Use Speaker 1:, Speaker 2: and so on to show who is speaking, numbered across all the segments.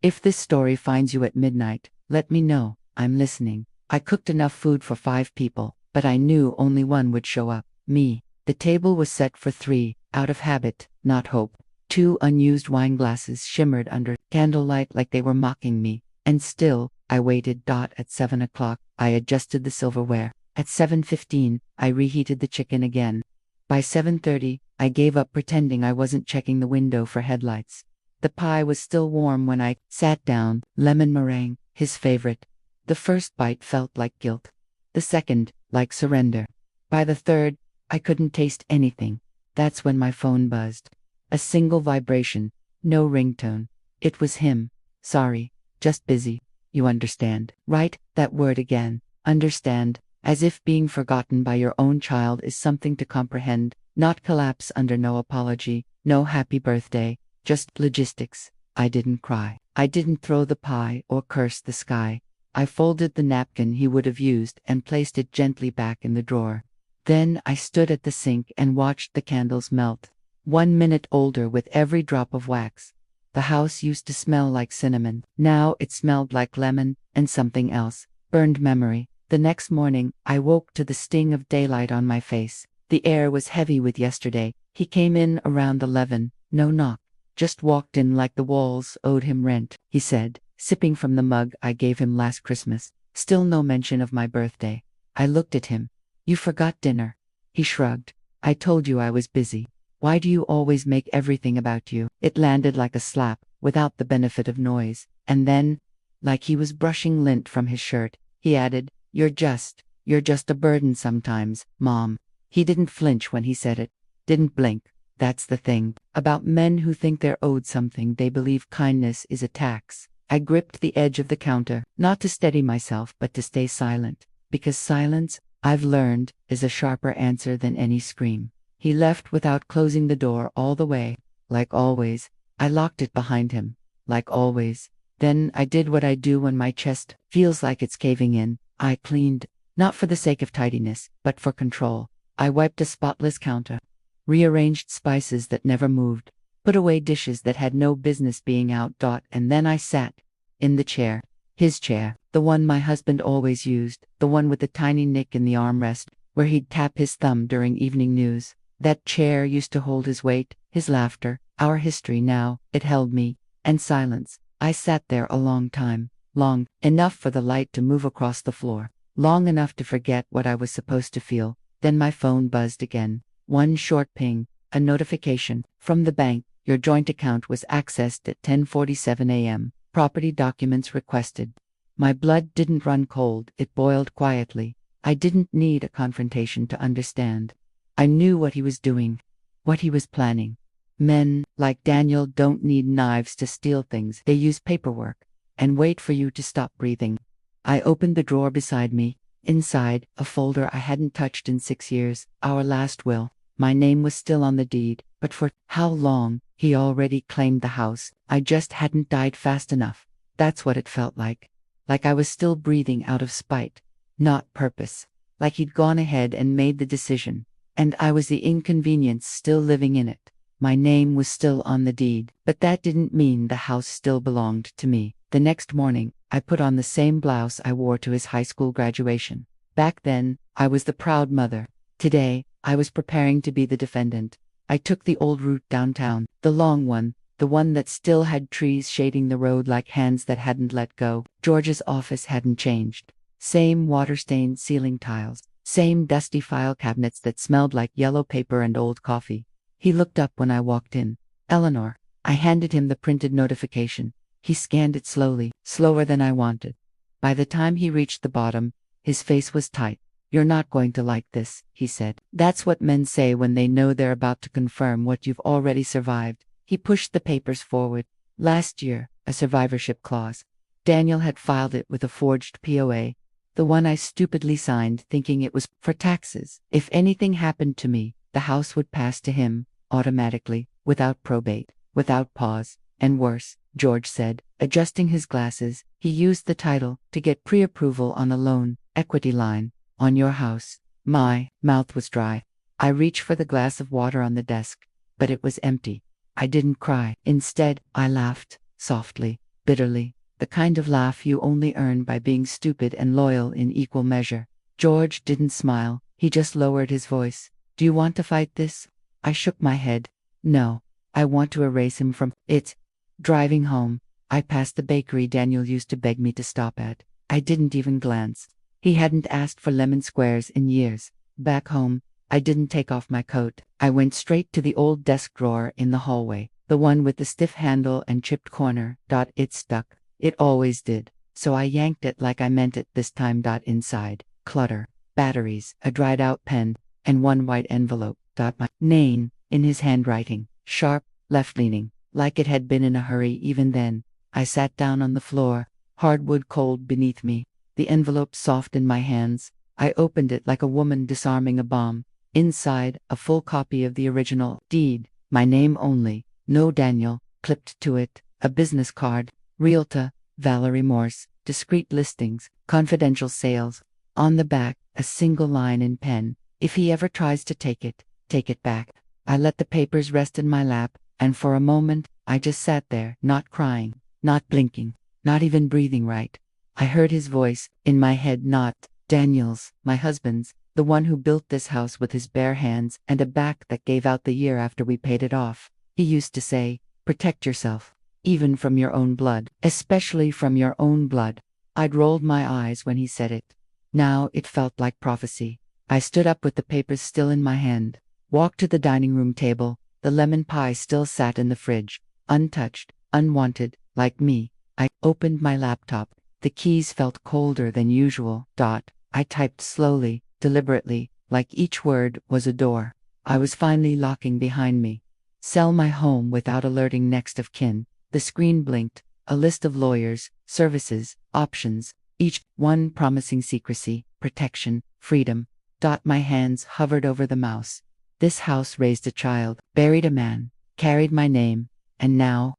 Speaker 1: If this story finds you at midnight, let me know. I'm listening. I cooked enough food for 5 people, but I knew only one would show up. Me. The table was set for 3, out of habit, not hope. 2 unused wine glasses shimmered under candlelight like they were mocking me. And still, I waited. At 7 o'clock, I adjusted the silverware. At 7:15, I reheated the chicken again. By 7:30, I gave up pretending I wasn't checking the window for headlights. The pie was still warm when I sat down. Lemon meringue, his favorite. The first bite felt like guilt. The second, like surrender. By the third, I couldn't taste anything. That's when my phone buzzed. A single vibration, no ringtone. It was him. Sorry, just busy. You understand, right? That word again. Understand. As if being forgotten by your own child is something to comprehend, not collapse under. No apology, no happy birthday, just logistics. I didn't cry. I didn't throw the pie or curse the sky. I folded the napkin he would have used and placed it gently back in the drawer. Then I stood at the sink and watched the candles melt. 1 minute older with every drop of wax. The house used to smell like cinnamon. Now it smelled like lemon and something else. Burned memory. The next morning, I woke to the sting of daylight on my face. The air was heavy with yesterday. He came in around 11, no knock. Just walked in like the walls owed him rent, he said, sipping from the mug I gave him last Christmas. Still no mention of my birthday. I looked at him. You forgot dinner. He shrugged. I told you I was busy. Why do you always make everything about you? It landed like a slap, without the benefit of noise. And then, like he was brushing lint from his shirt, he added, You're just a burden sometimes, Mom. He didn't flinch when he said it. Didn't blink. That's the thing. About men who think they're owed something, they believe kindness is a tax. I gripped the edge of the counter, not to steady myself, but to stay silent. Because silence, I've learned, is a sharper answer than any scream. He left without closing the door all the way. Like always, I locked it behind him. Like always. Then I did what I do when my chest feels like it's caving in. I cleaned, not for the sake of tidiness, but for control. I wiped a spotless counter, rearranged spices that never moved, put away dishes that had no business being out. And then I sat in the chair, his chair, the one my husband always used, the one with the tiny nick in the armrest, where he'd tap his thumb during evening news. That chair used to hold his weight, his laughter, our history. Now it held me, and silence. I sat there a long time. Long enough for the light to move across the floor. Long enough to forget what I was supposed to feel. Then my phone buzzed again. One short ping, a notification from the bank. Your joint account was accessed at 10:47 a.m. Property documents requested. My blood didn't run cold, it boiled quietly. I didn't need a confrontation to understand. I knew what he was doing, what he was planning. Men, like Daniel, don't need knives to steal things. They use paperwork and wait for you to stop breathing. I opened the drawer beside me. Inside, a folder I hadn't touched in 6 years, our last will. My name was still on the deed, but for how long? He already claimed the house. I just hadn't died fast enough. That's what it felt like. Like I was still breathing out of spite, not purpose. Like he'd gone ahead and made the decision, and I was the inconvenience still living in it. My name was still on the deed, but that didn't mean the house still belonged to me. The next morning, I put on the same blouse I wore to his high school graduation. Back then, I was the proud mother. Today, I was preparing to be the defendant. I took the old route downtown, the long one, the one that still had trees shading the road like hands that hadn't let go. George's office hadn't changed. Same water-stained ceiling tiles, same dusty file cabinets that smelled like yellow paper and old coffee. He looked up when I walked in. Eleanor. I handed him the printed notification. He scanned it slowly, slower than I wanted. By the time he reached the bottom, his face was tight. You're not going to like this, he said. That's what men say when they know they're about to confirm what you've already survived. He pushed the papers forward. Last year, a survivorship clause. Daniel had filed it with a forged POA, the one I stupidly signed thinking it was for taxes. If anything happened to me, the house would pass to him, automatically, without probate, without pause. And worse, George said, adjusting his glasses, he used the title to get pre-approval on a loan, equity line, on your house. My mouth was dry. I reached for the glass of water on the desk, but it was empty. I didn't cry. Instead, I laughed, softly. bitterly, the kind of laugh you only earn by being stupid and loyal in equal measure. George didn't smile, he just lowered his voice. Do you want to fight this? I shook my head. No, I want to erase him from it. Driving home, I passed the bakery Daniel used to beg me to stop at. I didn't even glance. He hadn't asked for lemon squares in years. Back home, I didn't take off my coat. I went straight to the old desk drawer in the hallway, the one with the stiff handle and chipped corner. It stuck. It always did. So I yanked it like I meant it this time. Inside, clutter, batteries, a dried out pen, and one white envelope. My name, in his handwriting, sharp, left-leaning, like it had been in a hurry even then. I sat down on the floor, hardwood cold beneath me, the envelope soft in my hands. I opened it like a woman disarming a bomb. Inside, a full copy of the original deed, my name only, no Daniel, clipped to it, a business card, Realtor, Valerie Morse, discreet listings, confidential sales. On the back, a single line in pen: if he ever tries to take it back. I let the papers rest in my lap, and for a moment, I just sat there, not crying, not blinking, not even breathing right. I heard his voice, in my head, not Daniel's, my husband's, the one who built this house with his bare hands and a back that gave out the year after we paid it off. He used to say, protect yourself, even from your own blood, especially from your own blood. I'd rolled my eyes when he said it. Now it felt like prophecy. I stood up with the papers still in my hand, walked to the dining room table. The lemon pie still sat in the fridge, untouched, unwanted, like me. I opened my laptop. The keys felt colder than usual. I typed slowly, deliberately, like each word was a door. I was finally locking behind me. Sell my home without alerting next of kin. The screen blinked, a list of lawyers, services, options, each one promising secrecy, protection, freedom. My hands hovered over the mouse. This house raised a child, buried a man, carried my name, and now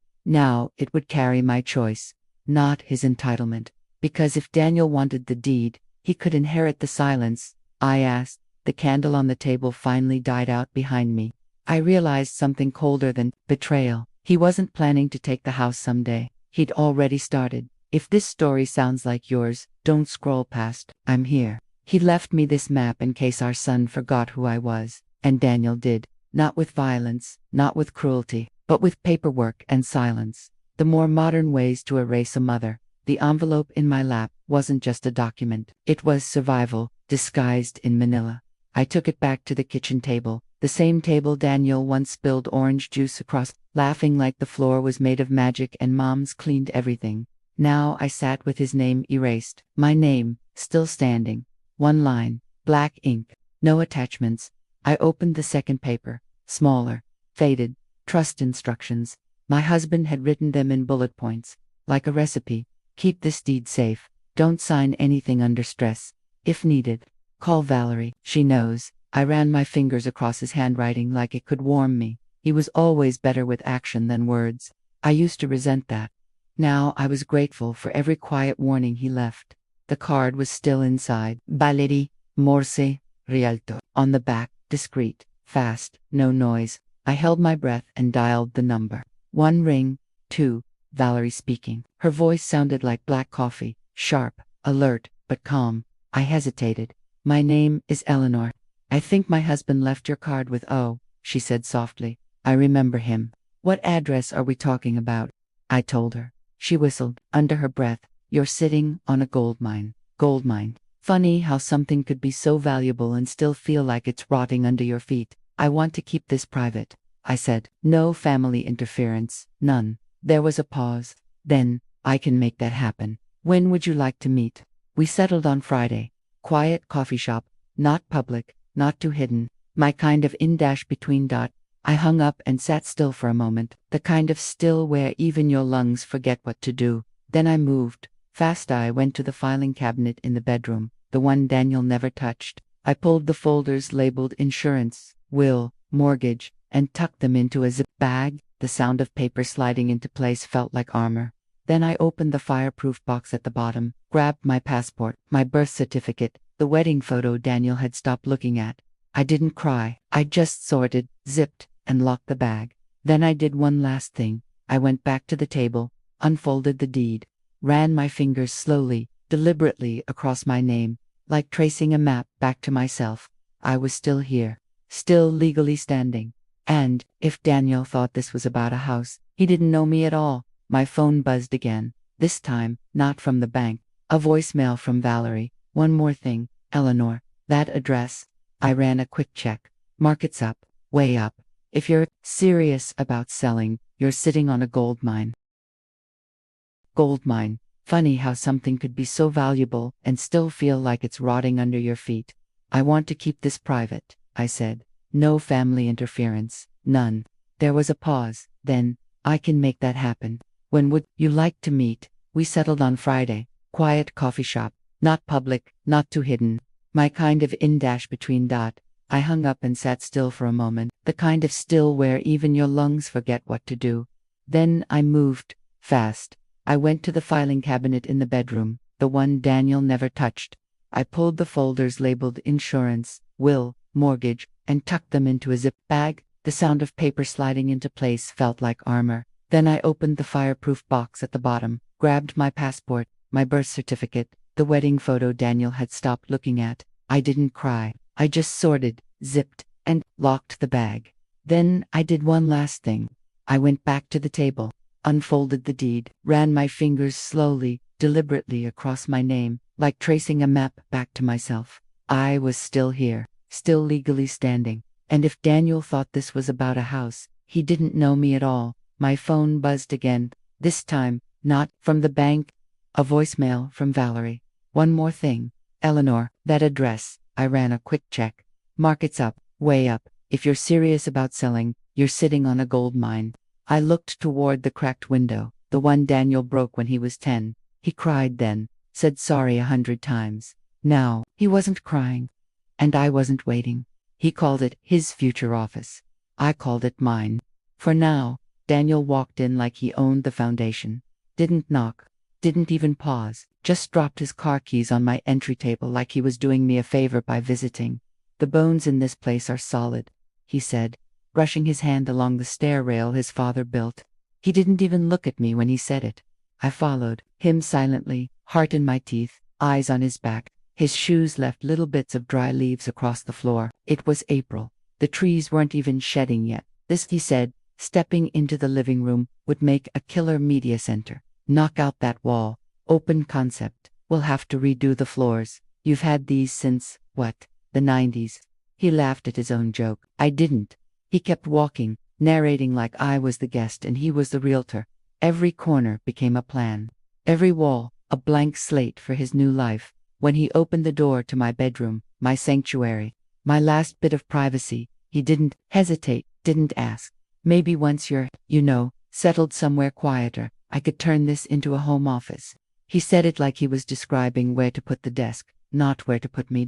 Speaker 1: it would carry my choice, not his entitlement. Because if Daniel wanted the deed, he could inherit the silence. I asked. The candle on the table finally died out behind me. I realized something colder than betrayal. He wasn't planning to take the house someday. He'd already started. If this story sounds like yours, don't scroll past. I'm here. He left me this map in case our son forgot who I was. And Daniel did. Not with violence, not with cruelty, but with paperwork and silence. The more modern ways to erase a mother. The envelope in my lap wasn't just a document. It was survival, disguised in manila. I took it back to the kitchen table, the same table Daniel once spilled orange juice across, laughing like the floor was made of magic and Mom's cleaned everything. Now I sat with his name erased, my name, still standing. One line, black ink, no attachments. I opened the second paper, smaller, faded, trust instructions. My husband had written them in bullet points, like a recipe. Keep this deed safe. Don't sign anything under stress. If needed, call Valerie. She knows. I ran my fingers across his handwriting like it could warm me. He was always better with action than words. I used to resent that. Now I was grateful for every quiet warning he left. The card was still inside. Valerie Morse, Realtor. On the back, discreet, fast, no noise. I held my breath and dialed the number. 1 ring, 2. Valerie speaking. Her voice sounded like black coffee, sharp, alert, but calm. I hesitated. My name is Eleanor. I think my husband left your card with O, she said softly. I remember him. What address are we talking about? I told her. She whistled, under her breath. You're sitting on a gold mine. Gold mine. Funny how something could be so valuable and still feel like it's rotting under your feet. I want to keep this private, I said. No family interference, none. There was a pause. Then, I can make that happen. When would you like to meet? We settled on Friday. Quiet coffee shop, not public, not too hidden. My kind of in-between. I hung up and sat still for a moment, the kind of still where even your lungs forget what to do. Then I moved. Fast. I went to the filing cabinet in the bedroom, the one Daniel never touched. I pulled the folders labeled insurance, will, mortgage, and tucked them into a zip bag. The sound of paper sliding into place felt like armor. Then I opened the fireproof box at the bottom, grabbed my passport, my birth certificate, the wedding photo Daniel had stopped looking at. I didn't cry. I just sorted, zipped, and locked the bag. Then I did one last thing. I went back to the table, unfolded the deed, ran my fingers slowly, deliberately across my name, like tracing a map back to myself. I was still here, still legally standing. And, if Daniel thought this was about a house, he didn't know me at all. My phone buzzed again, this time, not from the bank. A voicemail from Valerie. One more thing, Eleanor, that address. I ran a quick check. Market's up, way up. If you're serious about selling, you're sitting on a gold mine. Gold mine. Funny how something could be so valuable and still feel like it's rotting under your feet. I want to keep this private, I said. No family interference, none. There was a pause, then, I can make that happen. When would you like to meet? We settled on Friday. Quiet coffee shop, not public, not too hidden. My kind of in-between. I hung up and sat still for a moment, the kind of still where even your lungs forget what to do. Then I moved, fast. I went to the filing cabinet in the bedroom, the one Daniel never touched. I pulled the folders labeled insurance, will, mortgage, and tucked them into a zip bag. The sound of paper sliding into place felt like armor. Then I opened the fireproof box at the bottom, grabbed my passport, my birth certificate, the wedding photo Daniel had stopped looking at. I didn't cry. I just sorted, zipped, and locked the bag. Then I did one last thing. I went back to the table, unfolded the deed, ran my fingers slowly, deliberately across my name, like tracing a map back to myself. I was still here, still legally standing. And if Daniel thought this was about a house, he didn't know me at all. My phone buzzed again, this time, not from the bank. A voicemail from Valerie. One more thing, Eleanor, that address. I ran a quick check. Market's up, way up. If you're serious about selling, you're sitting on a gold mine. I looked toward the cracked window, the one Daniel broke when he was 10. He cried then, said sorry 100 times. Now, he wasn't crying. And I wasn't waiting. He called it his future office. I called it mine. For now, Daniel walked in like he owned the foundation. Didn't knock. Didn't even pause, just dropped his car keys on my entry table like he was doing me a favor by visiting. The bones in this place are solid, he said, brushing his hand along the stair rail his father built. He didn't even look at me when he said it. I followed him silently, heart in my teeth, eyes on his back. His shoes left little bits of dry leaves across the floor. It was April. The trees weren't even shedding yet. This, he said, stepping into the living room, would make a killer media center. Knock out that wall. Open concept. We'll have to redo the floors. You've had these since, what, the 90s? He laughed at his own joke. I didn't. He kept walking, narrating like I was the guest and he was the realtor. Every corner became a plan. Every wall, a blank slate for his new life. When he opened the door to my bedroom, my sanctuary, my last bit of privacy, he didn't hesitate, didn't ask. Maybe once you're, settled somewhere quieter, I could turn this into a home office. He said it like he was describing where to put the desk, not where to put me.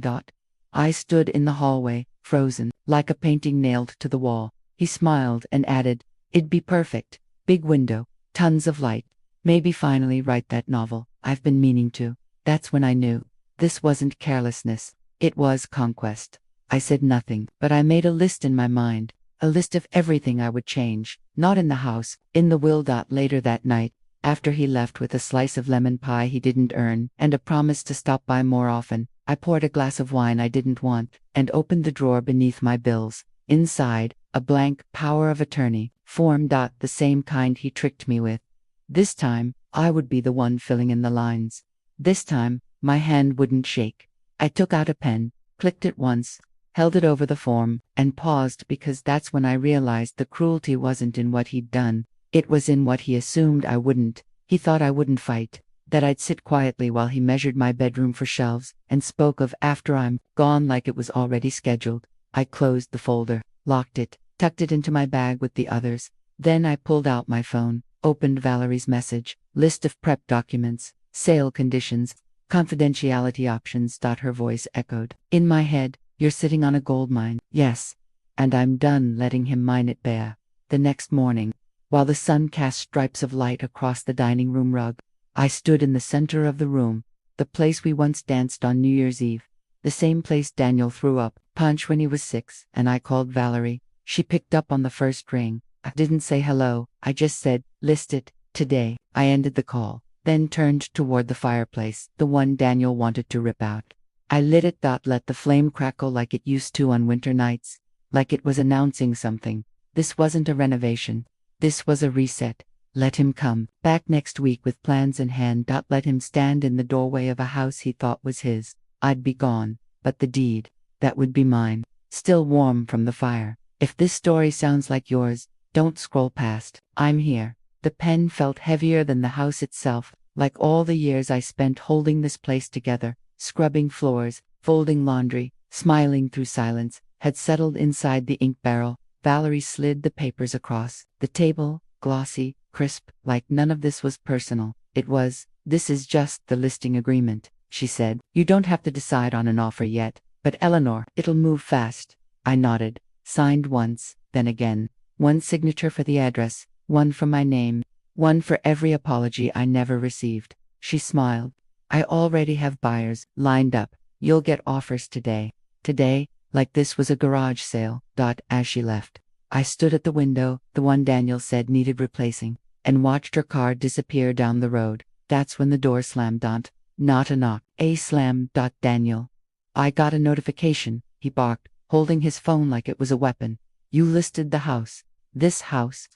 Speaker 1: I stood in the hallway, frozen, like a painting nailed to the wall. He smiled and added, it'd be perfect. Big window, tons of light. Maybe finally write that novel I've been meaning to. That's when I knew. This wasn't carelessness. It was conquest. I said nothing, but I made a list in my mind. A list of everything I would change, not in the house, in the will. Later that night, after he left with a slice of lemon pie he didn't earn and a promise to stop by more often, I poured a glass of wine I didn't want and opened the drawer beneath my bills. Inside, a blank power of attorney form. The same kind he tricked me with. This time, I would be the one filling in the lines. This time, my hand wouldn't shake. I took out a pen, clicked it once, held it over the form, and paused because that's when I realized the cruelty wasn't in what he'd done. It was in what he assumed I wouldn't. He thought I wouldn't fight, that I'd sit quietly while he measured my bedroom for shelves, and spoke of after I'm gone like it was already scheduled. I closed the folder, locked it, tucked it into my bag with the others. Then I pulled out my phone, opened Valerie's message, list of prep documents, sale conditions, confidentiality options. Her voice echoed. In my head, you're sitting on a gold mine. Yes. And I'm done letting him mine it bare. The next morning, while the sun cast stripes of light across the dining room rug, I stood in the center of the room, the place we once danced on New Year's Eve, the same place Daniel threw up punch when he was 6, and I called Valerie. She picked up on the first ring. I didn't say hello, I just said, list it, today. I ended the call, then turned toward the fireplace, the one Daniel wanted to rip out. I lit it. Let the flame crackle like it used to on winter nights, like it was announcing something. This wasn't a renovation. This was a reset. Let him come back next week with plans in hand. Let him stand in the doorway of a house he thought was his. I'd be gone, but the deed, that would be mine, still warm from the fire. If this story sounds like yours, don't scroll past. I'm here. The pen felt heavier than the house itself, like all the years I spent holding this place together, scrubbing floors, folding laundry, smiling through silence, had settled inside the ink barrel. Valerie slid the papers across the table, glossy, crisp, like none of this was personal. It was, "This is just the listing agreement," she said. "You don't have to decide on an offer yet, but Eleanor, it'll move fast." I nodded, signed once, then again. One signature for the address, one for my name, one for every apology I never received. She smiled. "I already have buyers lined up. You'll get offers today." Today, like this was a garage sale. As she left, I stood at the window, the one Daniel said needed replacing, and watched her car disappear down the road. That's when the door slammed. Not a knock, a slam. "Daniel." "I got a notification," he barked, holding his phone like it was a weapon. "You listed the house." "This house?"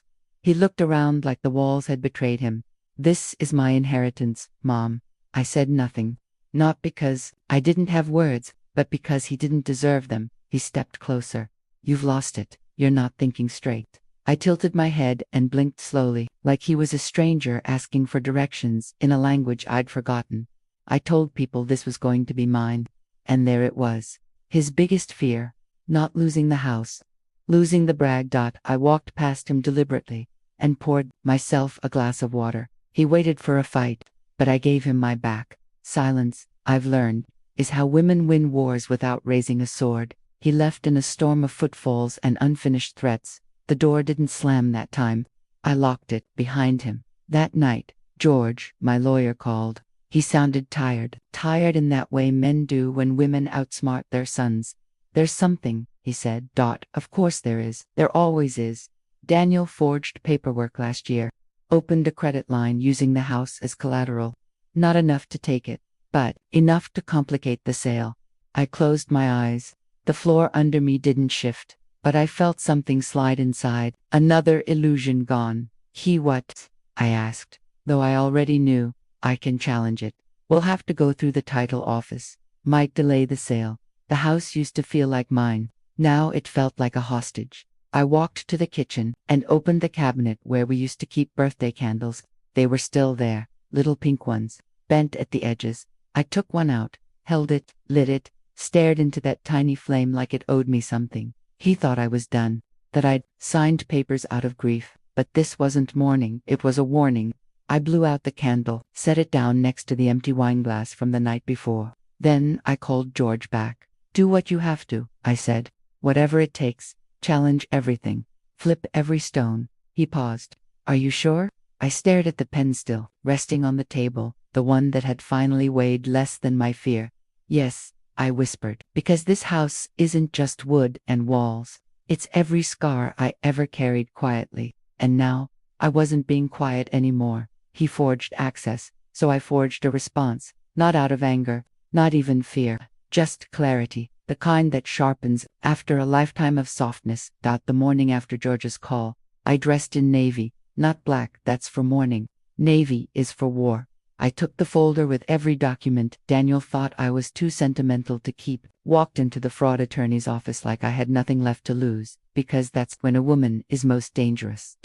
Speaker 1: He looked around like the walls had betrayed him. "This is my inheritance, Mom." I said nothing. Not because I didn't have words, but because he didn't deserve them. He stepped closer. "You've lost it. You're not thinking straight." I tilted my head and blinked slowly, like he was a stranger asking for directions in a language I'd forgotten. I told people this was going to be mine. And there it was. His biggest fear. Not losing the house. Losing the brag. I walked past him deliberately and poured myself a glass of water. He waited for a fight, but I gave him my back. Silence, I've learned, is how women win wars without raising a sword. He left in a storm of footfalls and unfinished threats. The door didn't slam that time. I locked it behind him. That night, George, my lawyer, called. He sounded tired in that way men do when women outsmart their sons. "There's something," he said. "Of course there is. There always is. Daniel forged paperwork last year. Opened a credit line using the house as collateral. Not enough to take it, but enough to complicate the sale." I closed my eyes. The floor under me didn't shift, but I felt something slide inside. Another illusion gone. "He what?" I asked, though I already knew. "I can challenge it. We'll have to go through the title office. Might delay the sale." The house used to feel like mine. Now it felt like a hostage. I walked to the kitchen and opened the cabinet where we used to keep birthday candles. They were still there, little pink ones, bent at the edges. I took one out, held it, lit it, stared into that tiny flame like it owed me something. He thought I was done, that I'd signed papers out of grief, but this wasn't mourning, it was a warning. I blew out the candle, set it down next to the empty wineglass from the night before. Then I called George back. "Do what you have to," I said. "Whatever it takes. Challenge everything. Flip every stone." He paused. "Are you sure?" I stared at the pen still, resting on the table, the one that had finally weighed less than my fear. "Yes," I whispered, "because this house isn't just wood and walls. It's every scar I ever carried quietly. And now, I wasn't being quiet anymore." He forged access, so I forged a response, not out of anger, not even fear, just clarity, the kind that sharpens after a lifetime of softness. The morning after George's call, I dressed in navy, not black, that's for mourning. Navy is for war. I took the folder with every document Daniel thought I was too sentimental to keep, walked into the fraud attorney's office like I had nothing left to lose, because that's when a woman is most dangerous.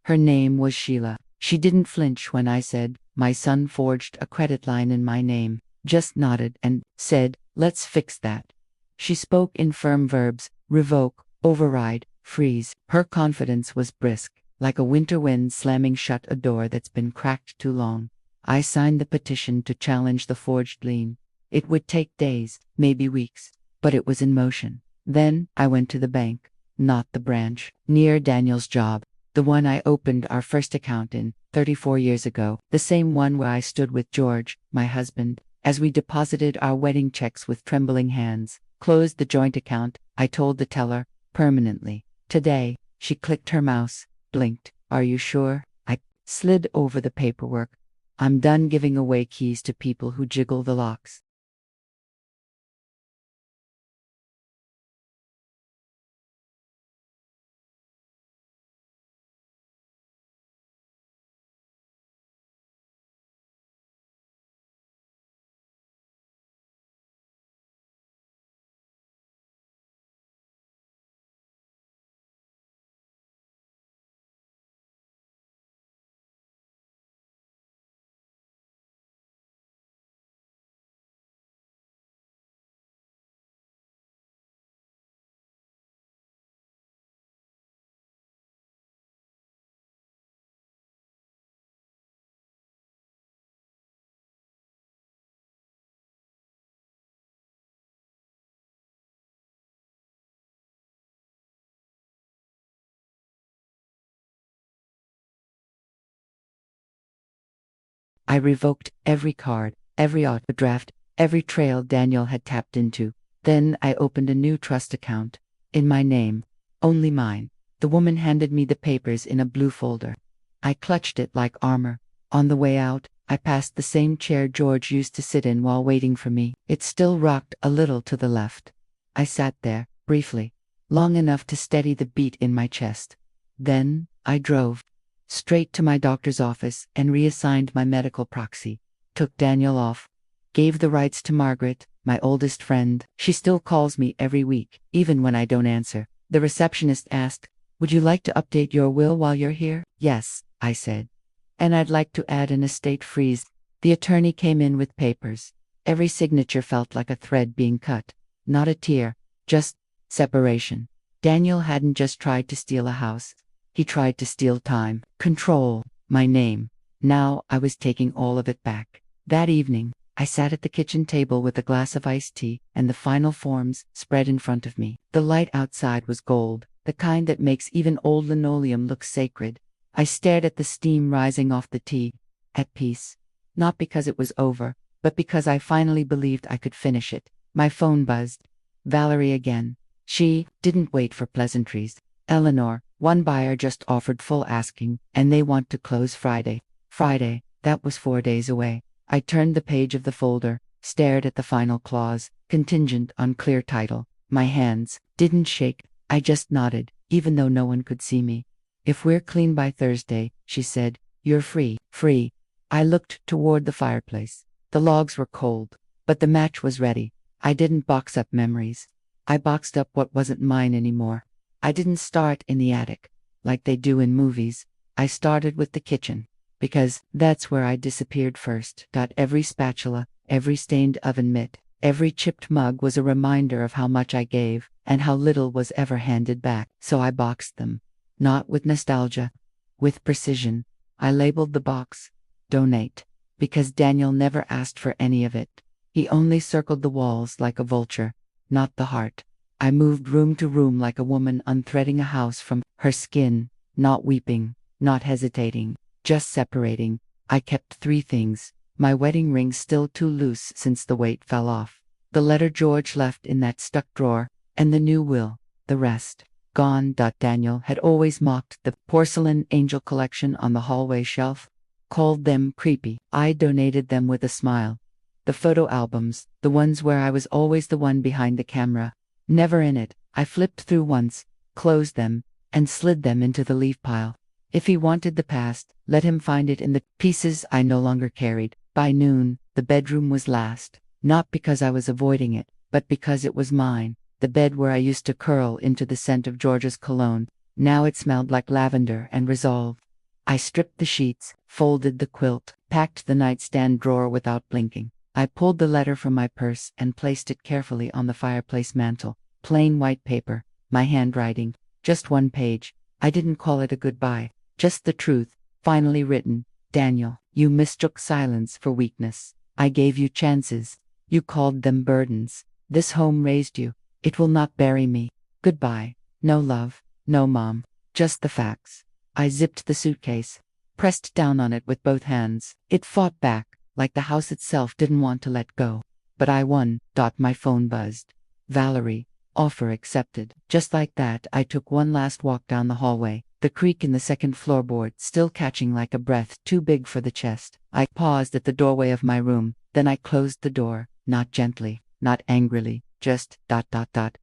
Speaker 1: Her name was Sheila. She didn't flinch when I said, "My son forged a credit line in my name," just nodded and said, "Let's fix that." She spoke in firm verbs: revoke, override, freeze. Her confidence was brisk, like a winter wind slamming shut a door that's been cracked too long. I signed the petition to challenge the forged lien. It would take days, maybe weeks, but it was in motion. Then I went to the bank, not the branch, near Daniel's job, the one I opened our first account in 34 years ago, the same one where I stood with George, my husband, as we deposited our wedding checks with trembling hands. Closed the joint account, I told the teller, permanently. "Today." She clicked her mouse, blinked. "Are you sure?" I slid over the paperwork. I'm done giving away keys to people who jiggle the locks. I revoked every card, every overdraft, every trail Daniel had tapped into. Then I opened a new trust account. In my name. Only mine. The woman handed me the papers in a blue folder. I clutched it like armor. On the way out, I passed the same chair George used to sit in while waiting for me. It still rocked a little to the left. I sat there, briefly, long enough to steady the beat in my chest. Then, I drove straight to my doctor's office and reassigned my medical proxy. Took Daniel off. Gave the rights to Margaret, my oldest friend. She still calls me every week, even when I don't answer. The receptionist asked, "Would you like to update your will while you're here?" "Yes," I said. "And I'd like to add an estate freeze." The attorney came in with papers. Every signature felt like a thread being cut. Not a tear, just separation. Daniel hadn't just tried to steal a house. He tried to steal time, control, my name. Now I was taking all of it back. That evening, I sat at the kitchen table with a glass of iced tea and the final forms spread in front of me. The light outside was gold, the kind that makes even old linoleum look sacred. I stared at the steam rising off the tea, at peace. Not because it was over, but because I finally believed I could finish it. My phone buzzed. Valerie again. She didn't wait for pleasantries. "Eleanor, one buyer just offered full asking, and they want to close Friday." Friday, that was 4 days away. I turned the page of the folder, stared at the final clause, contingent on clear title. My hands didn't shake, I just nodded, even though no one could see me. "If we're clean by Thursday," she said, "you're free." Free. I looked toward the fireplace. The logs were cold, but the match was ready. I didn't box up memories. I boxed up what wasn't mine anymore. I didn't start in the attic, like they do in movies. I started with the kitchen, because that's where I disappeared first. Every spatula, every stained oven mitt, every chipped mug was a reminder of how much I gave, and how little was ever handed back. So I boxed them. Not with nostalgia, with precision. I labeled the box, "Donate," because Daniel never asked for any of it. He only circled the walls like a vulture, not the heart. I moved room to room like a woman unthreading a house from her skin, not weeping, not hesitating, just separating. I kept 3 things. My wedding ring still too loose since the weight fell off. The letter George left in that stuck drawer, and the new will. The rest, gone. Daniel had always mocked the porcelain angel collection on the hallway shelf, called them creepy. I donated them with a smile. The photo albums, the ones where I was always the one behind the camera, never in it. I flipped through once, closed them, and slid them into the leaf pile. If he wanted the past, let him find it in the pieces I no longer carried. By noon, the bedroom was last, not because I was avoiding it, but because it was mine. The bed where I used to curl into the scent of George's cologne, now it smelled like lavender and resolve. I stripped the sheets, folded the quilt, packed the nightstand drawer without blinking. I pulled the letter from my purse and placed it carefully on the fireplace mantel. Plain white paper, my handwriting, just 1 page. I didn't call it a goodbye, just the truth, finally written. "Daniel, you mistook silence for weakness. I gave you chances. You called them burdens. This home raised you. It will not bury me. Goodbye. No love, no mom, just the facts." I zipped the suitcase, pressed down on it with both hands. It fought back, like the house itself didn't want to let go. But I won. My phone buzzed. "Valerie, offer accepted." Just like that, I took one last walk down the hallway. the creak in the second floorboard still catching like a breath too big for the chest. I paused at the doorway of my room, then I closed the door, not gently, not angrily, just ...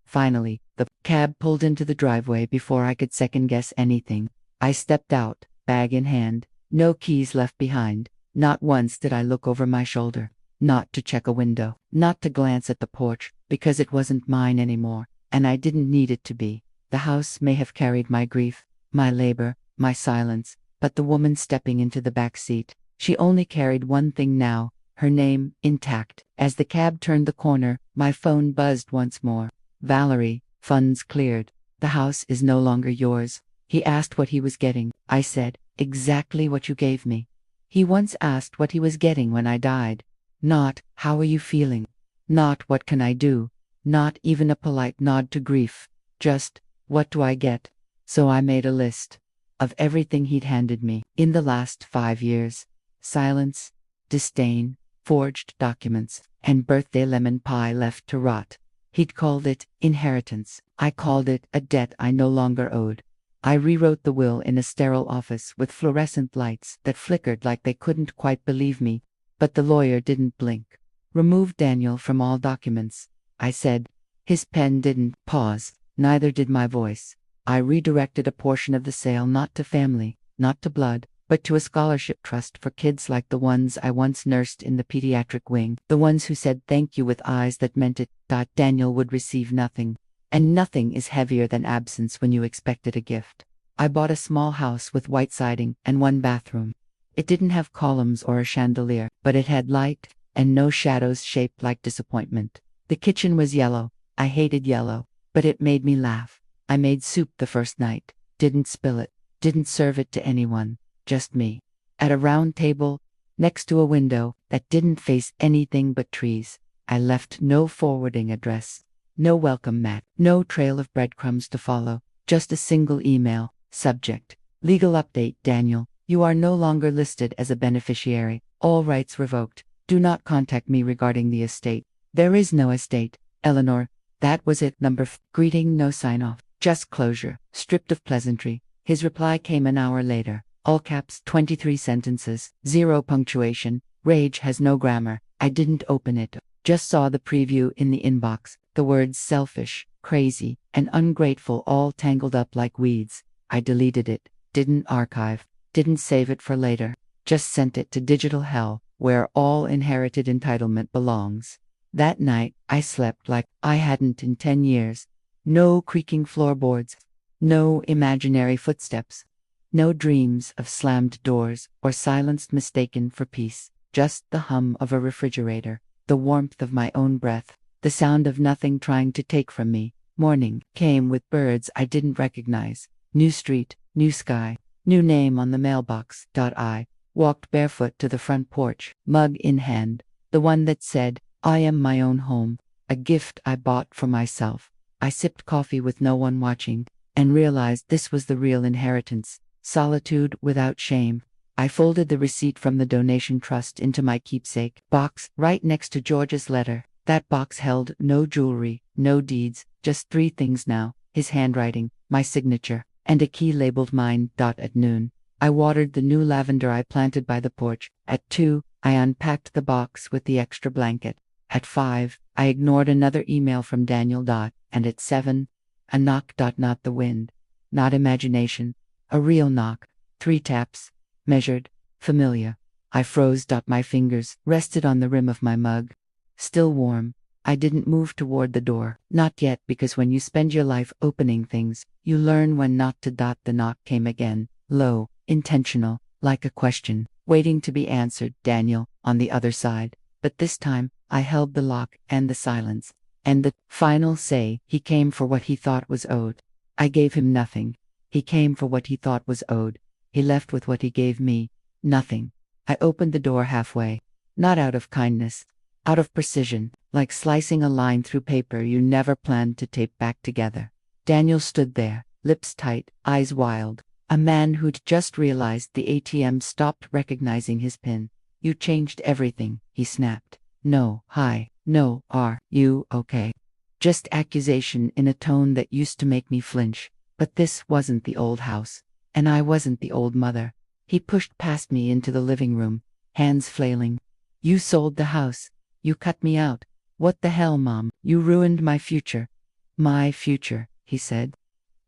Speaker 1: Finally, the cab pulled into the driveway before I could second guess anything. I stepped out, bag in hand, no keys left behind. Not once did I look over my shoulder, not to check a window, not to glance at the porch, because it wasn't mine anymore, and I didn't need it to be. The house may have carried my grief, my labor, my silence, but the woman stepping into the back seat, she only carried one thing now, her name, intact. As the cab turned the corner, my phone buzzed once more. Valerie, funds cleared. The house is no longer yours. He asked what he was getting. I said, exactly what you gave me. He once asked what he was getting when I died. Not, how are you feeling? Not, what can I do? Not even a polite nod to grief. Just, what do I get? So I made a list of everything he'd handed me in the last 5 years. Silence, disdain, forged documents, and birthday lemon pie left to rot. He'd called it inheritance. I called it a debt I no longer owed. I rewrote the will in a sterile office with fluorescent lights that flickered like they couldn't quite believe me, but the lawyer didn't blink. Remove Daniel from all documents, I said. His pen didn't pause, neither did my voice. I redirected a portion of the sale not to family, not to blood, but to a scholarship trust for kids like the ones I once nursed in the pediatric wing, the ones who said thank you with eyes that meant it. Daniel would receive nothing. And nothing is heavier than absence when you expected a gift. I bought a small house with white siding and 1 bathroom. It didn't have columns or a chandelier, but it had light and no shadows shaped like disappointment. The kitchen was yellow. I hated yellow, but it made me laugh. I made soup the first night, didn't spill it, didn't serve it to anyone, just me. At a round table, next to a window that didn't face anything but trees. I left no forwarding address. No welcome mat, no trail of breadcrumbs to follow, just a single email. Subject: Legal update. Daniel, you are no longer listed as a beneficiary. All rights revoked. Do not contact me regarding the estate. There is no estate. Eleanor. That was it. Number greeting, no sign-off. Just closure, stripped of pleasantry. His reply came an hour later. All caps, 23 sentences, 0 punctuation. Rage has no grammar. I didn't open it. Just saw the preview in the inbox. The words selfish, crazy, and ungrateful all tangled up like weeds. I deleted it, didn't archive, didn't save it for later, just sent it to digital hell, where all inherited entitlement belongs. That night, I slept like I hadn't in 10 years. No creaking floorboards, no imaginary footsteps, no dreams of slammed doors or silence mistaken for peace, just the hum of a refrigerator, the warmth of my own breath. The sound of nothing trying to take from me. Morning came with birds I didn't recognize. New street, new sky, new name on the mailbox. I walked barefoot to the front porch, mug in hand, the one that said, I am my own home, a gift I bought for myself. I sipped coffee with no one watching, and realized this was the real inheritance, solitude without shame. I folded the receipt from the donation trust into my keepsake box right next to George's letter. That box held no jewelry, no deeds, just 3 things now: his handwriting, my signature, and a key labeled mine. At noon, I watered the new lavender I planted by the porch. At 2, I unpacked the box with the extra blanket. At 5, I ignored another email from Daniel. And at 7, a knock. Not the wind, not imagination, a real knock. 3 taps, measured, familiar. I froze. My fingers rested on the rim of my mug. Still warm. I didn't move toward the door. Not yet, because when you spend your life opening things, you learn when not to. The knock came again, low, intentional, like a question, waiting to be answered. Daniel, on the other side. But this time, I held the lock and the silence. And the final say. He came for what he thought was owed. I gave him nothing. He came for what he thought was owed. He left with what he gave me. Nothing. I opened the door halfway. Not out of kindness. Out of precision, like slicing a line through paper you never planned to tape back together. Daniel stood there, lips tight, eyes wild. A man who'd just realized the ATM stopped recognizing his PIN. You changed everything, he snapped. No, hi, no, are you okay? Just accusation in a tone that used to make me flinch. But this wasn't the old house. And I wasn't the old mother. He pushed past me into the living room, hands flailing. You sold the house. You cut me out. What the hell, Mom? You ruined my future. My future, he said.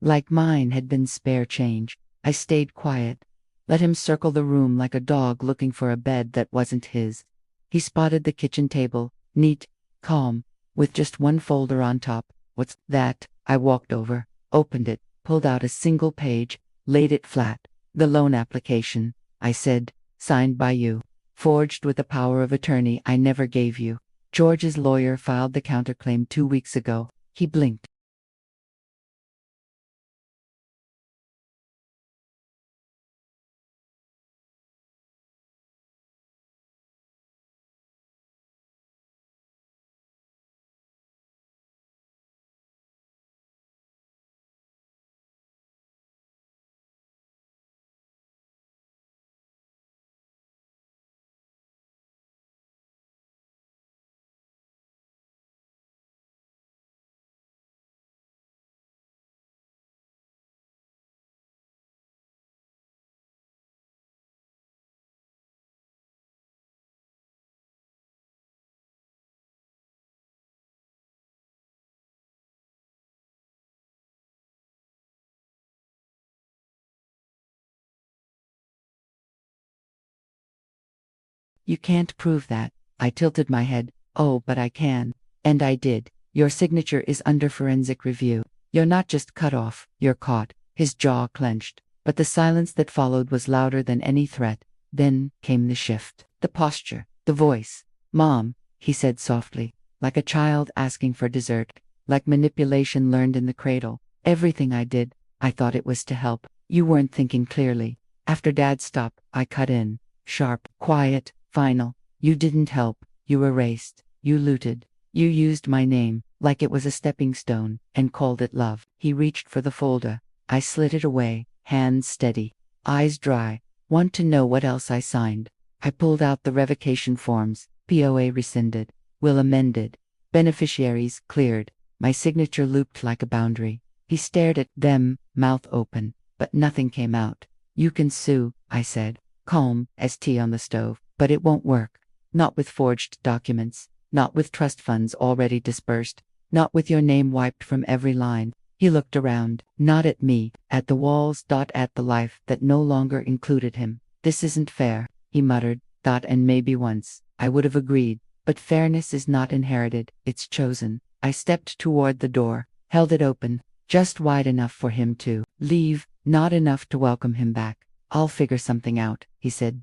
Speaker 1: Like mine had been spare change. I stayed quiet. Let him circle the room like a dog looking for a bed that wasn't his. He spotted the kitchen table, neat, calm, with just one folder on top. What's that? I walked over, opened it, pulled out a single page, laid it flat. The loan application, I said, signed by you, forged with a power of attorney I never gave you. George's lawyer filed the counterclaim 2 weeks ago. He blinked. You can't prove that. I tilted my head. Oh, but I can. And I did. Your signature is under forensic review. You're not just cut off, you're caught. His jaw clenched. But the silence that followed was louder than any threat. Then came the shift. The posture. The voice. Mom, he said softly, like a child asking for dessert, like manipulation learned in the cradle. Everything I did, I thought it was to help. You weren't thinking clearly. After Dad stopped, I cut in. Sharp, quiet, final. You didn't help. You erased. You looted. You used my name, like it was a stepping stone, and called it love. He reached for the folder. I slid it away, hands steady, eyes dry. Want to know what else I signed? I pulled out the revocation forms. POA rescinded. Will amended. Beneficiaries cleared. My signature looped like a boundary. He stared at them, mouth open, but nothing came out. You can sue, I said, calm as tea on the stove, but it won't work. Not with forged documents. Not with trust funds already dispersed. Not with your name wiped from every line. He looked around, not at me, at the walls, at the life that no longer included him. This isn't fair, he muttered, and maybe once I would have agreed, but fairness is not inherited, it's chosen. I stepped toward the door, held it open, just wide enough for him to leave, not enough to welcome him back. I'll figure something out, he said.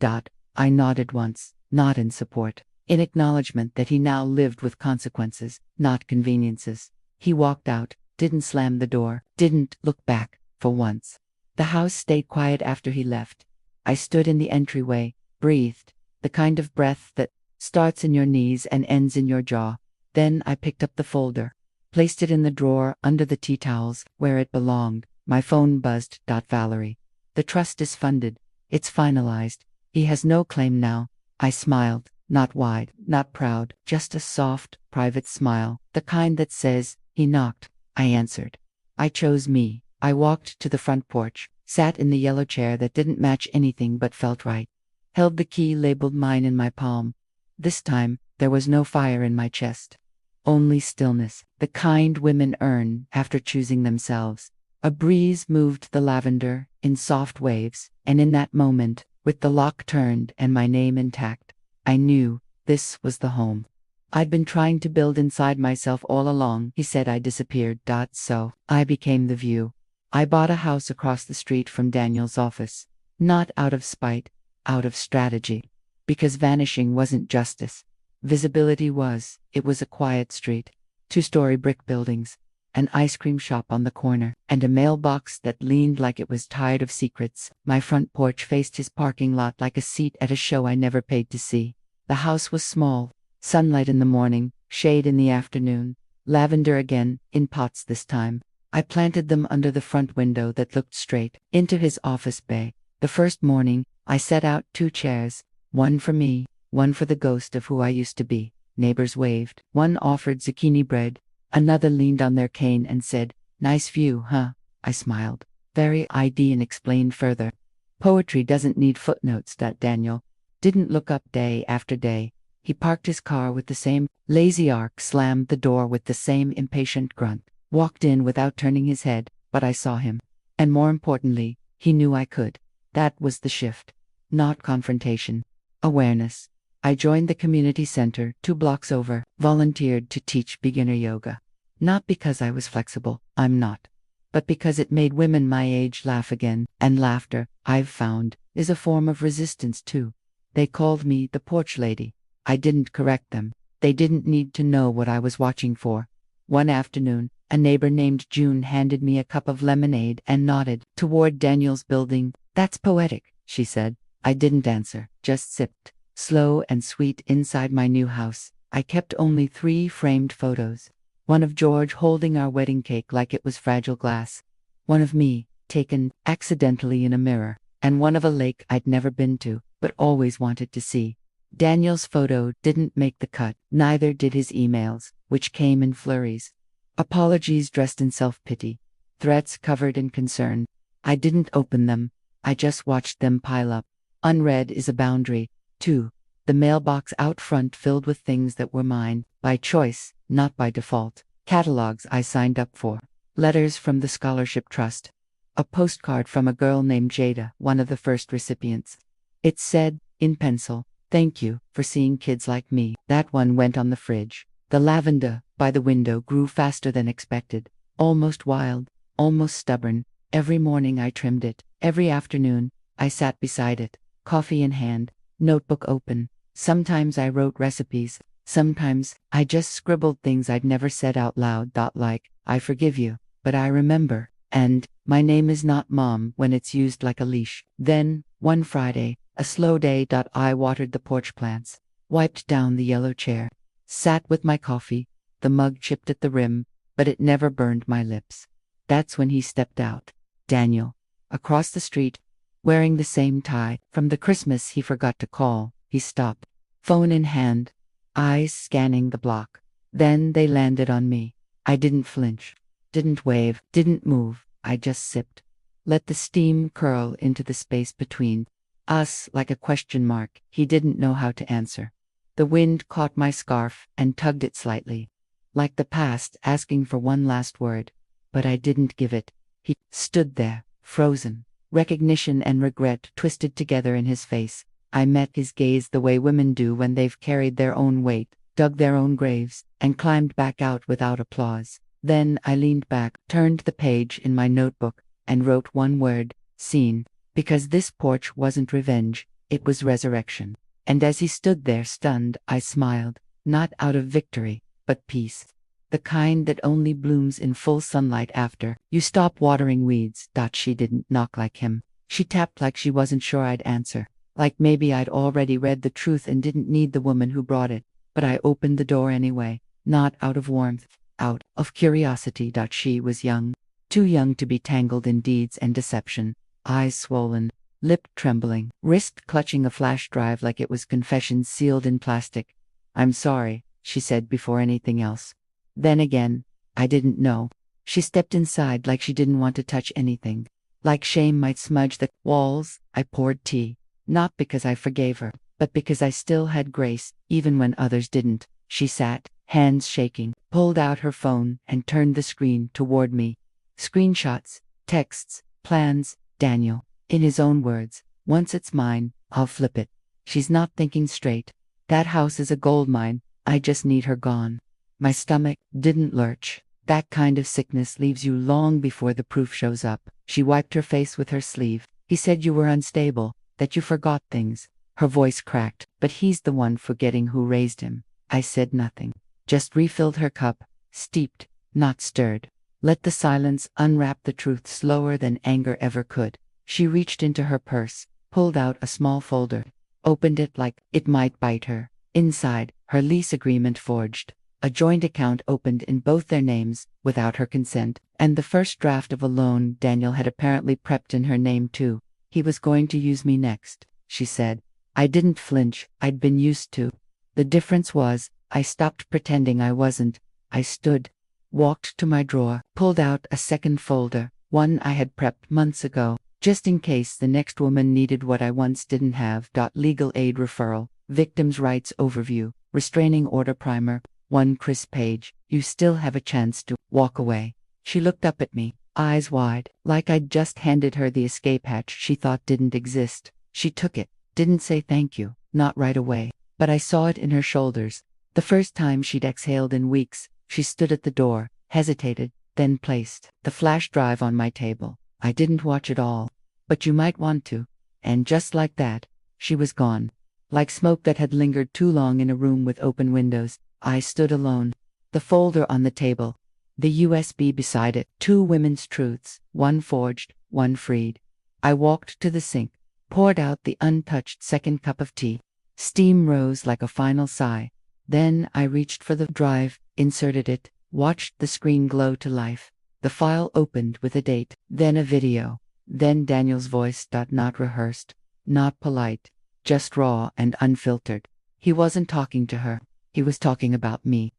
Speaker 1: I nodded once, not in support, in acknowledgement that he now lived with consequences, not conveniences. He walked out, didn't slam the door, didn't look back, for once. The house stayed quiet after he left. I stood in the entryway, breathed, the kind of breath that starts in your knees and ends in your jaw. Then I picked up the folder, placed it in the drawer under the tea towels, where it belonged. My phone buzzed. Valerie. The trust is funded. It's finalized. He has no claim now. I smiled, not wide, not proud, just a soft, private smile, the kind that says, he knocked. I answered. I chose me. I walked to the front porch, sat in the yellow chair that didn't match anything but felt right, held the key labeled mine in my palm. This time, there was no fire in my chest. Only stillness, the kind women earn after choosing themselves. A breeze moved the lavender in soft waves, and in that moment, with the lock turned and my name intact, I knew this was the home I'd been trying to build inside myself all along. He said I disappeared. So I became the view. I bought a house across the street from Daniel's office, not out of spite, out of strategy. Because vanishing wasn't justice. Visibility was. It was a quiet street, 2-story brick buildings, an ice cream shop on the corner, and a mailbox that leaned like it was tired of secrets. My front porch faced his parking lot like a seat at a show I never paid to see. The house was small. Sunlight in the morning, shade in the afternoon, lavender again, in pots this time. I planted them under the front window that looked straight into his office bay. The first morning, I set out 2 chairs, one for me, one for the ghost of who I used to be. Neighbors waved. One offered zucchini bread. Another leaned on their cane and said, "Nice view, huh?" I smiled. Very ID and explained further. Poetry doesn't need footnotes. Daniel didn't look up day after day. He parked his car with the same lazy arc, slammed the door with the same impatient grunt, walked in without turning his head, but I saw him. And more importantly, he knew I could. That was the shift. Not confrontation. Awareness. I joined the community center 2 blocks over, volunteered to teach beginner yoga. Not because I was flexible, I'm not. But because it made women my age laugh again, and laughter, I've found, is a form of resistance too. They called me the porch lady. I didn't correct them. They didn't need to know what I was watching for. One afternoon, a neighbor named June handed me a cup of lemonade and nodded toward Daniel's building. "That's poetic," she said. I didn't answer, just sipped. Slow and sweet inside my new house. I kept only 3 framed photos. One of George holding our wedding cake like it was fragile glass. One of me, taken accidentally in a mirror. And one of a lake I'd never been to, but always wanted to see. Daniel's photo didn't make the cut, neither did his emails, which came in flurries. Apologies dressed in self-pity. Threats covered in concern. I didn't open them. I just watched them pile up. Unread is a boundary, too. The mailbox out front filled with things that were mine, by choice, not by default. Catalogs I signed up for. Letters from the Scholarship Trust. A postcard from a girl named Jada, one of the first recipients. It said, in pencil, "Thank you for seeing kids like me." That one went on the fridge. The lavender by the window grew faster than expected. Almost wild, almost stubborn. Every morning I trimmed it. Every afternoon, I sat beside it, coffee in hand, notebook open. Sometimes I wrote recipes. Sometimes I just scribbled things I'd never said out loud. Like, "I forgive you, but I remember," and "My name is not Mom," when it's used like a leash. Then, one Friday, a slow day. I watered the porch plants, wiped down the yellow chair, sat with my coffee. The mug chipped at the rim, but it never burned my lips. That's when he stepped out. Daniel. Across the street, wearing the same tie from the Christmas he forgot to call. He stopped, phone in hand, eyes scanning the block. Then they landed on me. I didn't flinch, didn't wave, didn't move. I just sipped. Let the steam curl into the space between us like a question mark he didn't know how to answer. The wind caught my scarf and tugged it slightly, like the past asking for one last word. But I didn't give it. He stood there, frozen. Recognition and regret twisted together in his face. I met his gaze the way women do when they've carried their own weight, dug their own graves, and climbed back out without applause. Then I leaned back, turned the page in my notebook, and wrote one word, "Scene." Because this porch wasn't revenge, it was resurrection. And as he stood there stunned, I smiled, not out of victory, but peace. The kind that only blooms in full sunlight after you stop watering weeds. She didn't knock like him. She tapped like she wasn't sure I'd answer. Like maybe I'd already read the truth and didn't need the woman who brought it. But I opened the door anyway, not out of warmth, out of curiosity. She was young, too young to be tangled in deeds and deception. Eyes swollen, lip trembling, wrist clutching a flash drive like it was confession sealed in plastic. "I'm sorry," she said before anything else. Then again, I didn't know. She stepped inside like she didn't want to touch anything. Like shame might smudge the walls. I poured tea. Not because I forgave her, but because I still had grace, even when others didn't. She sat, hands shaking, pulled out her phone, and turned the screen toward me. Screenshots, texts, plans. Daniel, in his own words, "Once it's mine, I'll flip it." She's not thinking straight. That house is a gold mine. I just need her gone. My stomach didn't lurch. That kind of sickness leaves you long before the proof shows up. She wiped her face with her sleeve. "He said you were unstable, that you forgot things." Her voice cracked. "But he's the one forgetting who raised him." I said nothing. Just refilled her cup, steeped, not stirred. Let the silence unwrap the truth slower than anger ever could. She reached into her purse, pulled out a small folder, opened it like it might bite her. Inside, her lease agreement forged. A joint account opened in both their names, without her consent, and the first draft of a loan Daniel had apparently prepped in her name too. "He was going to use me next," she said. I didn't flinch. I'd been used to. The difference was, I stopped pretending I wasn't. I stood, walked to my drawer, pulled out a second folder, One I had prepped months ago, just in case the next woman needed what I once didn't have. Legal aid referral, victims' rights overview, restraining order primer, one crisp page. You still have a chance to walk away. She looked up at me, eyes wide, like I'd just handed her the escape hatch she thought didn't exist. She took it, didn't say thank you, not right away, but I saw it in her shoulders. The first time she'd exhaled in weeks. She stood at the door, hesitated, then placed the flash drive on my table. I didn't watch it all, but you might want to. And just like that, she was gone. Like smoke that had lingered too long in a room with open windows, I stood alone. The folder on the table, the USB beside it, two women's truths, one forged, one freed. I walked to the sink, poured out the untouched second cup of tea. Steam rose like a final sigh. Then I reached for the drive, inserted it, watched the screen glow to life. The file opened with a date, then a video, then Daniel's voice. Not rehearsed, not polite, just raw and unfiltered. He wasn't talking to her, he was talking about me.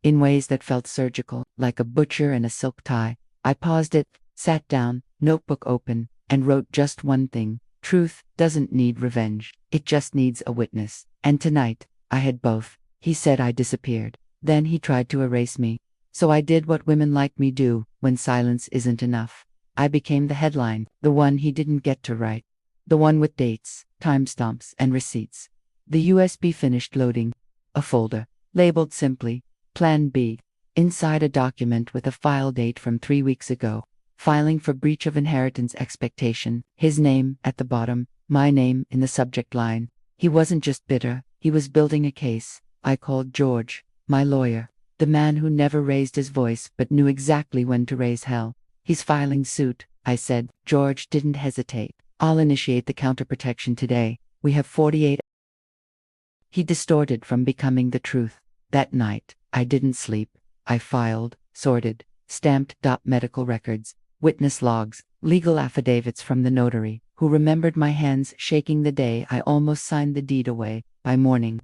Speaker 1: In ways that felt surgical, like a butcher in a silk tie. I paused it, sat down, notebook open, and wrote just one thing. Truth doesn't need revenge, it just needs a witness. And tonight, I had both. He said I disappeared. Then he tried to erase me. So I did what women like me do when silence isn't enough. I became the headline, the one he didn't get to write. The one with dates, timestamps, and receipts. The USB finished loading. A folder, labeled simply, Plan B. Inside a document with a file date from 3 weeks ago. Filing for breach of inheritance expectation. His name at the bottom, my name in the subject line. He wasn't just bitter, he was building a case. I called George, my lawyer, the man who never raised his voice but knew exactly when to raise hell. He's filing suit, I said. George didn't hesitate. I'll initiate the counterprotection today. We have 48. He distorted from becoming the truth. That night, I didn't sleep. I filed, sorted, stamped. Medical records, witness logs, legal affidavits from the notary, who remembered my hands shaking the day I almost signed the deed away. By morning,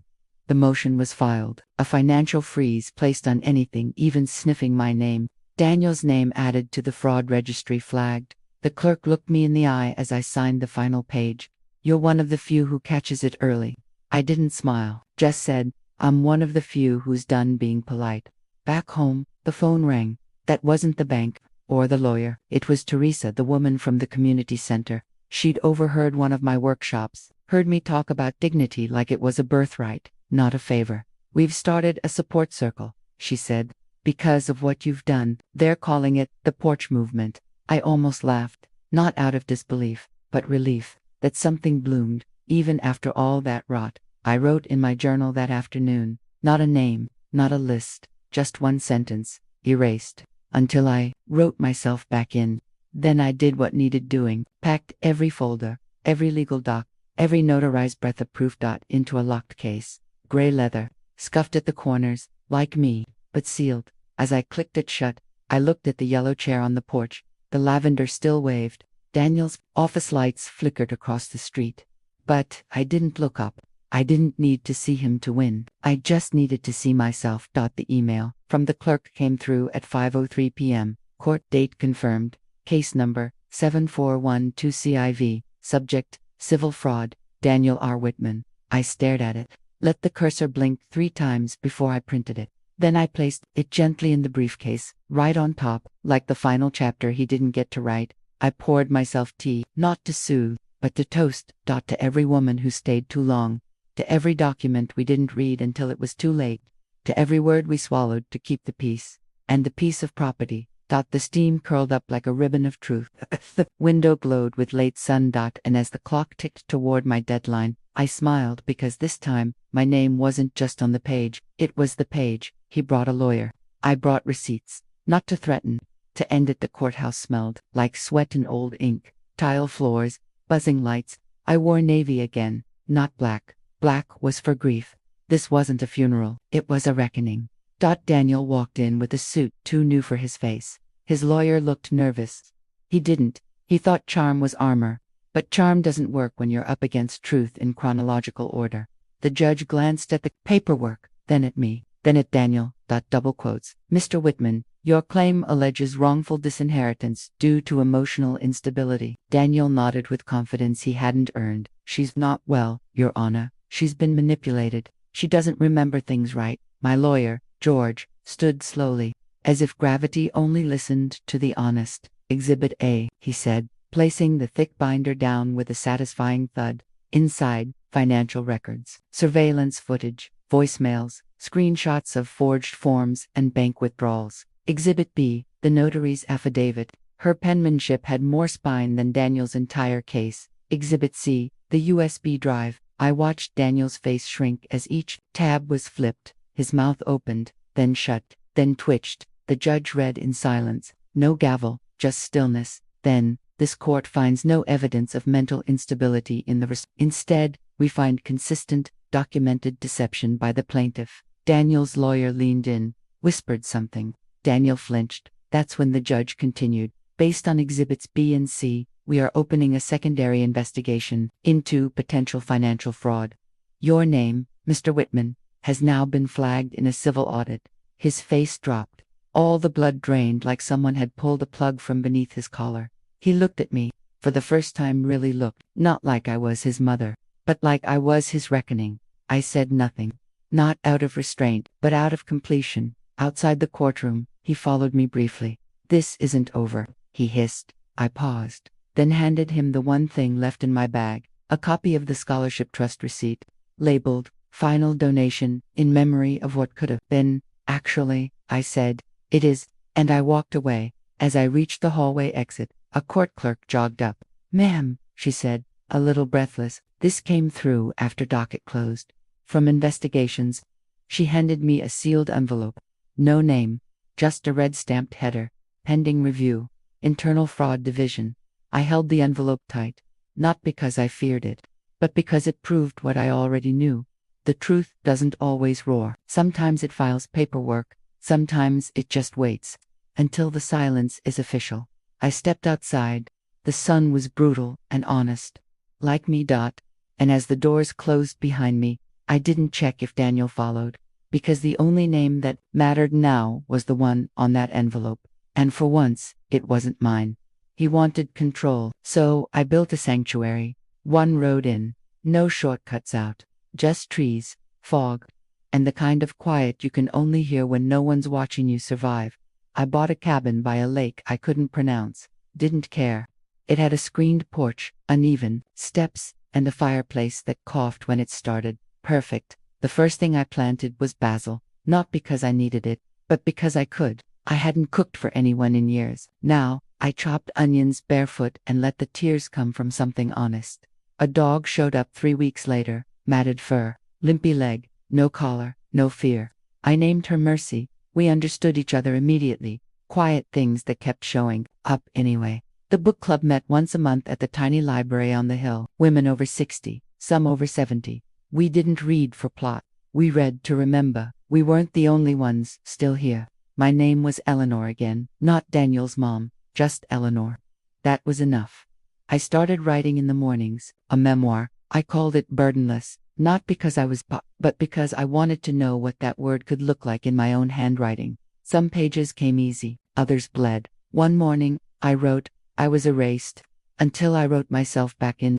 Speaker 1: the motion was filed, a financial freeze placed on anything even sniffing my name. Daniel's name added to the fraud registry flagged. The clerk looked me in the eye as I signed the final page. You're one of the few who catches it early. I didn't smile, just said, I'm one of the few who's done being polite. Back home, the phone rang. That wasn't the bank, or the lawyer. It was Teresa, the woman from the community center. She'd overheard one of my workshops, heard me talk about dignity like it was a birthright, not a favor. We've started a support circle, she said, because of what you've done. They're calling it the porch movement. I almost laughed, not out of disbelief, but relief, that something bloomed, even after all that rot. I wrote in my journal that afternoon, not a name, not a list, just one sentence, erased, until I wrote myself back in. Then I did what needed doing, packed every folder, every legal doc, every notarized breath of proof. Into a locked case, gray leather, scuffed at the corners, like me, but sealed. As I clicked it shut, I looked at the yellow chair on the porch. The lavender still waved. Daniel's office lights flickered across the street. But I didn't look up. I didn't need to see him to win. I just needed to see myself. The email from the clerk came through at 5:03 p.m. Court date confirmed. Case number 7412 CIV. Subject, civil fraud, Daniel R. Whitman. I stared at it. Let the cursor blink 3 times before I printed it. Then I placed it gently in the briefcase, right on top, like the final chapter he didn't get to write. I poured myself tea, not to soothe, but to toast. To every woman who stayed too long. To every document we didn't read until it was too late. To every word we swallowed to keep the peace. And the piece of property. The steam curled up like a ribbon of truth. The window glowed with late sun. And as the clock ticked toward my deadline, I smiled because this time, my name wasn't just on the page, it was the page. He brought a lawyer. I brought receipts. Not to threaten. To end it. The courthouse smelled like sweat and old ink. Tile floors, buzzing lights. I wore navy again, not black. Black was for grief. This wasn't a funeral, it was a reckoning. Daniel walked in with a suit too new for his face. His lawyer looked nervous. He didn't. He thought charm was armor. But charm doesn't work when you're up against truth in chronological order. The judge glanced at the paperwork, then at me, then at Daniel. Double quotes. Mr. Whitman, Your claim alleges wrongful disinheritance due to emotional instability. Daniel nodded with confidence he hadn't earned. She's not well, Your Honor. She's been manipulated. She doesn't remember things right. My lawyer, George, stood slowly, as if gravity only listened to the honest. Exhibit A, he said, placing the thick binder down with a satisfying thud. Inside, financial records, surveillance footage, voicemails, screenshots of forged forms and bank withdrawals. Exhibit B, the notary's affidavit. Her penmanship had more spine than Daniel's entire case. Exhibit C, the USB drive. I watched Daniel's face shrink as each tab was flipped. His mouth opened, then shut, then twitched. The judge read in silence. No gavel, just stillness. Then, this court finds no evidence of mental instability in the Instead, we find consistent, documented deception by the plaintiff. Daniel's lawyer leaned in, whispered something. Daniel flinched. That's when the judge continued. Based on exhibits B and C, we are opening a secondary investigation into potential financial fraud. Your name, Mr. Whitman, has now been flagged in a civil audit. His face dropped. All the blood drained like someone had pulled a plug from beneath his collar. He looked at me, for the first time really looked, not like I was his mother, but like I was his reckoning. I said nothing. Not out of restraint, but out of completion. Outside the courtroom, he followed me briefly. This isn't over, he hissed. I paused, then handed him the one thing left in my bag, a copy of the scholarship trust receipt, labeled, Final Donation, in memory of what could have been. Actually, I said, it is, and I walked away. As I reached the hallway exit, a court clerk jogged up. Ma'am, she said, a little breathless, this came through after docket closed. From investigations. She handed me a sealed envelope. No name, just a red-stamped header, pending review, Internal Fraud Division. I held the envelope tight, not because I feared it, but because it proved what I already knew. The truth doesn't always roar. Sometimes it files paperwork, sometimes it just waits, until the silence is official. I stepped outside. The sun was brutal and honest, like me. And as the doors closed behind me, I didn't check if Daniel followed, because the only name that mattered now was the one on that envelope. And for once, it wasn't mine. He wanted control, so I built a sanctuary. One road in, no shortcuts out, just trees, fog, and the kind of quiet you can only hear when no one's watching you survive. I bought a cabin by a lake I couldn't pronounce, didn't care. It had a screened porch, uneven steps, and a fireplace that coughed when it started. Perfect. The first thing I planted was basil, not because I needed it, but because I could. I hadn't cooked for anyone in years. Now, I chopped onions barefoot and let the tears come from something honest. A dog showed up 3 weeks later, matted fur, limpy leg, no collar, no fear. I named her Mercy. We understood each other immediately. Quiet things that kept showing up anyway. The book club met once a month at the tiny library on the hill. Women over 60, some over 70. We didn't read for plot. We read to remember. We weren't the only ones still here. My name was Eleanor again, not Daniel's mom, just Eleanor. That was enough. I started writing in the mornings, a memoir. I called it Burdenless, not because I was but because I wanted to know what that word could look like in my own handwriting. Some pages came easy, others bled. One morning, I wrote, I was erased, until I wrote myself back in.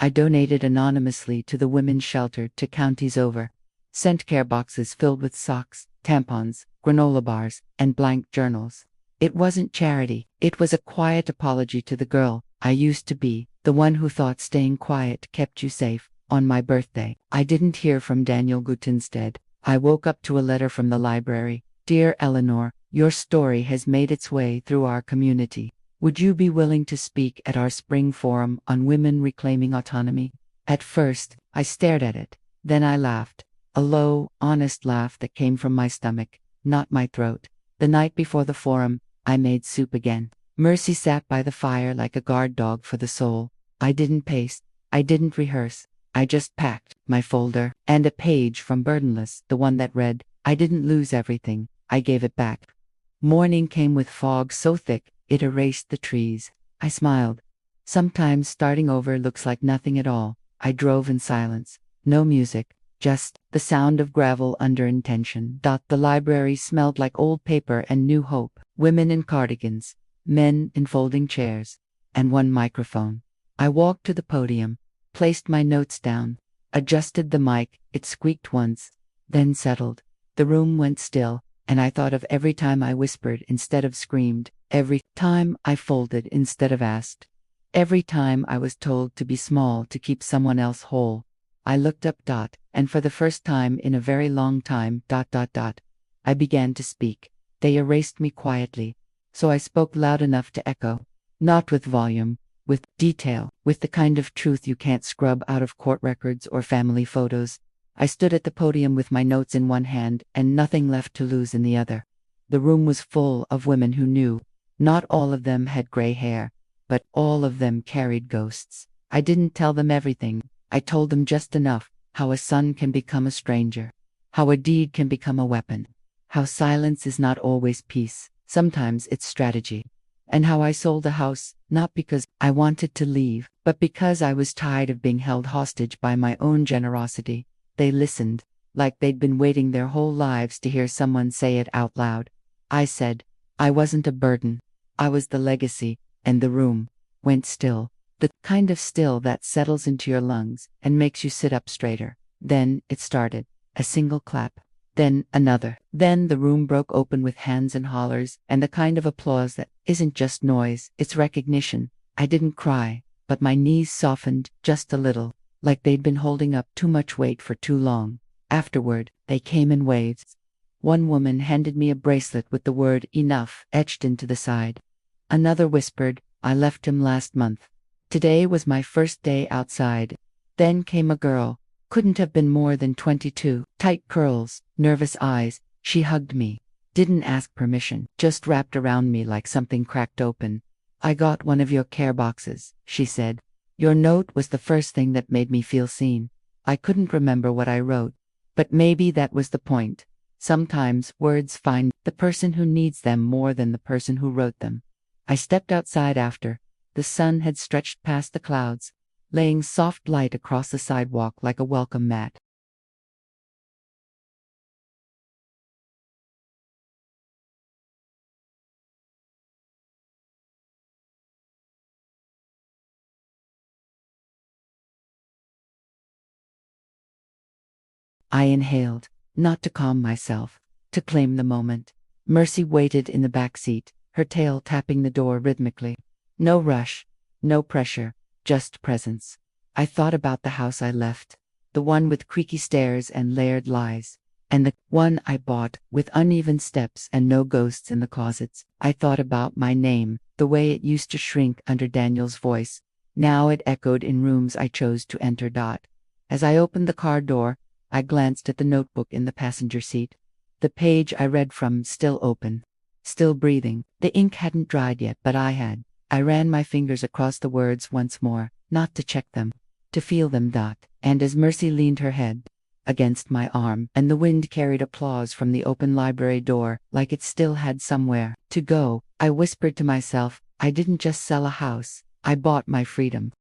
Speaker 1: I donated anonymously to the women's shelter to counties over. Sent care boxes filled with socks, tampons, granola bars, and blank journals. It wasn't charity. It was a quiet apology to the girl I used to be, the one who thought staying quiet kept you safe. On my birthday, I didn't hear from Daniel Gutenstead. I woke up to a letter from the library. Dear Eleanor, your story has made its way through our community. Would you be willing to speak at our spring forum on women reclaiming autonomy? At first, I stared at it. Then I laughed. A low, honest laugh that came from my stomach, not my throat. The night before the forum, I made soup again. Mercy sat by the fire like a guard dog for the soul. I didn't pace. I didn't rehearse. I just packed my folder and a page from Burdenless, the one that read, I didn't lose everything. I gave it back. Morning came with fog so thick, it erased the trees. I smiled. Sometimes starting over looks like nothing at all. I drove in silence. No music. Just the sound of gravel under intention. The library smelled like old paper and new hope. Women in cardigans, men in folding chairs, and one microphone. I walked to the podium, placed my notes down, adjusted the mic. It squeaked once, then settled. The room went still, and I thought of every time I whispered instead of screamed, every time I folded instead of asked, every time I was told to be small to keep someone else whole. I looked up. And for the first time in a very long time. I began to speak. They erased me quietly, so I spoke loud enough to echo, not with volume, with detail, with the kind of truth you can't scrub out of court records or family photos. I stood at the podium with my notes in one hand and nothing left to lose in the other. The room was full of women who knew. Not all of them had gray hair, but all of them carried ghosts. I didn't tell them everything. I told them just enough. How a son can become a stranger. How a deed can become a weapon. How silence is not always peace. Sometimes it's strategy. And how I sold the house, not because I wanted to leave, but because I was tired of being held hostage by my own generosity. They listened, like they'd been waiting their whole lives to hear someone say it out loud. I said, I wasn't a burden. I was the legacy, and the room went still. The kind of still that settles into your lungs and makes you sit up straighter. Then it started. A single clap. Then another. Then the room broke open with hands and hollers, and the kind of applause that isn't just noise, it's recognition. I didn't cry, but my knees softened just a little, like they'd been holding up too much weight for too long. Afterward, they came in waves. One woman handed me a bracelet with the word enough etched into the side. Another whispered, I left him last month. Today was my first day outside. Then came a girl. Couldn't have been more than 22. Tight curls, nervous eyes. She hugged me. Didn't ask permission. Just wrapped around me like something cracked open. I got one of your care boxes, she said. Your note was the first thing that made me feel seen. I couldn't remember what I wrote. But maybe that was the point. Sometimes words find the person who needs them more than the person who wrote them. I stepped outside after. The sun had stretched past the clouds, laying soft light across the sidewalk like a welcome mat. I inhaled, not to calm myself, to claim the moment. Mercy waited in the back seat, her tail tapping the door rhythmically. No rush, no pressure, just presence. I thought about the house I left, the one with creaky stairs and layered lies, and the one I bought with uneven steps and no ghosts in the closets. I thought about my name, the way it used to shrink under Daniel's voice. Now it echoed in rooms I chose to enter. As I opened the car door, I glanced at the notebook in the passenger seat. The page I read from still open, still breathing. The ink hadn't dried yet, but I had. I ran my fingers across the words once more, not to check them, to feel them. And as Mercy leaned her head against my arm, and the wind carried applause from the open library door, like it still had somewhere to go, I whispered to myself, I didn't just sell a house, I bought my freedom.